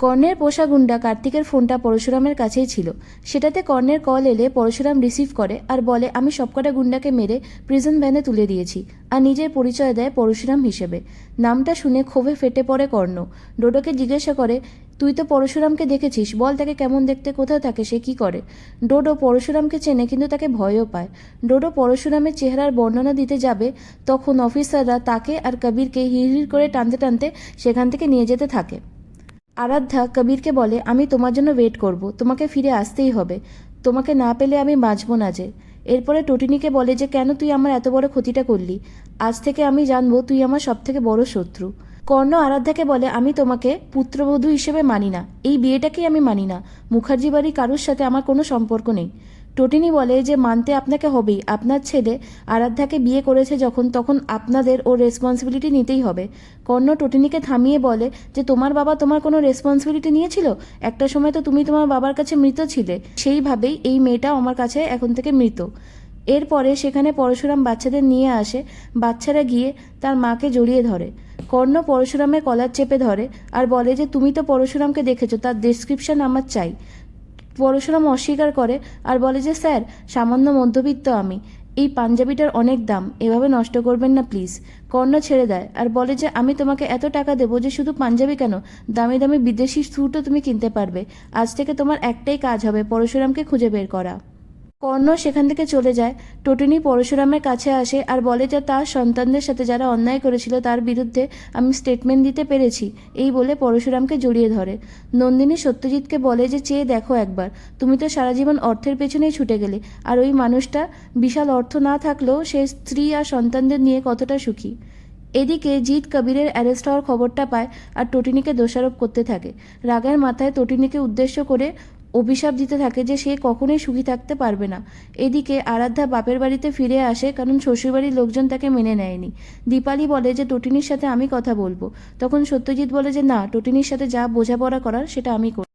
কর্ণের পোষা গুন্ডা কার্তিকের ফোনটা পরশুরামের কাছেই ছিল। সেটাতে কর্ণের কল এলে পরশুরাম রিসিভ করে আর বলে, আমি সবকটা গুন্ডাকে মেরে প্রিজন ভ্যানে তুলে দিয়েছি। আর নিজের পরিচয় দেয় পরশুরাম হিসেবে। নামটা শুনে ক্ষোভে ফেটে পড়ে কর্ণ। ডোডোকে জিজ্ঞাসা করে, তুই তো পরশুরামকে দেখেছিস, বল তাকে কেমন দেখতে, কোথায় থাকে, সে কি করে? ডোডো পরশুরামকে চেনে কিন্তু তাকে ভয়ও পায়। ডোডো পরশুরামের চেহারার বর্ণনা দিতে যাবে, তখন অফিসাররা তাকে আর কবিরকে হিড়হিড় করে টানতে টানতে সেখান থেকে নিয়ে যেতে থাকে। আরাধ্যা কবিরকে বলে, আমি তোমার জন্য ওয়েট করব, তোমাকে ফিরে আসতেই হবে, তোমাকে না পেলে আমি বাঁচব না যে। এরপরে টটিনিকে বলে যে, কেন তুই আমার এত বড় ক্ষতিটা করলি? আজ থেকে আমি জানবো তুই আমার সবথেকে বড় শত্রু। কর্ণ আরাধ্যাকে বলে, আমি তোমাকে পুত্রবধূ হিসেবে মানি না, এই বিয়েটাকেই আমি মানি না। মুখার্জি বাড়ির কারোর সাথে আমার কোনো সম্পর্ক নেই। টটিনি বলে যে, মানতে আপনাকে হবেই, আপনার ছেলে আরাধ্যাকে বিয়ে করেছে যখন, তখন আপনাদের ওর রেসপন্সিবিলিটি নিতেই হবে। কর্ণ টটিনিকে থামিয়ে বলে যে, তোমার বাবা তোমার কোনো রেসপন্সিবিলিটি নিয়েছিল? একটা সময় তো তুমি তোমার বাবার কাছে মৃত ছিলে, সেইভাবেই এই মেয়েটাও আমার কাছে এখন থেকে মৃত। এরপরে সেখানে পরশুরাম বাচ্চাদের নিয়ে আসে। বাচ্চারা গিয়ে তার মাকে জড়িয়ে ধরে। কর্ণ পরশুরামের কলার চেপে ধরে আর বলে যে, তুমি তো পরশুরামকে দেখেছো, তার ডেসক্রিপশন আমার চাই। পরশুরাম অস্বীকার করে আর বলে যে, স্যার সামান্য মধ্যবিত্ত আমি, এই পাঞ্জাবিটার অনেক দাম, এভাবে নষ্ট করবেন না প্লিজ। কর্ণ ছেড়ে দেয় আর বলে যে, আমি তোমাকে এত টাকা দেবো যে শুধু পাঞ্জাবি কেন, দামি দামি বিদেশি স্যুটও তুমি কিনতে পারবে। আজ থেকে তোমার একটাই কাজ হবে, পরশুরামকে খুঁজে বের করা। কর্ণ সেখান থেকে চলে যায়। টটিনি পরশুরামের কাছে আসে আর বলে যে, তার সন্তানদের সাথে যারা অন্যায় করেছিল তার বিরুদ্ধে আমি স্টেটমেন্ট দিতে পেরেছি, এই বলে পরশুরামকে জড়িয়ে ধরে। নন্দিনী সত্যজিৎকে বলে যে, চেয়ে দেখো একবার, তুমি তো সারা জীবন অর্থের পেছনেই ছুটে গেলে, আর ওই মানুষটা বিশাল অর্থ না থাকলেও সে স্ত্রী আর সন্তানদের নিয়ে কতটা সুখী। এদিকে জিৎ কবিরের অ্যারেস্ট হওয়ার খবরটা পায় আর টটিনিকে দোষারোপ করতে থাকে। রাগের মাথায় টটিনিকে উদ্দেশ্য করে অভিশাপ দিতে থাকে যে সে কখনোই সুখী থাকতে পারবে না। এদিকে আরাধ্যা বাপের বাড়িতে ফিরে আসে, কারণ শ্বশুরবাড়ির লোকজন তাকে মেনে নেয়নি। দীপালি বলে যে, টটিনির সাথে আমি কথা বলবো। তখন সত্যজিৎ বলে যে, না, টটিনির সাথে যা বোঝাপড়া করার সেটা আমি করব।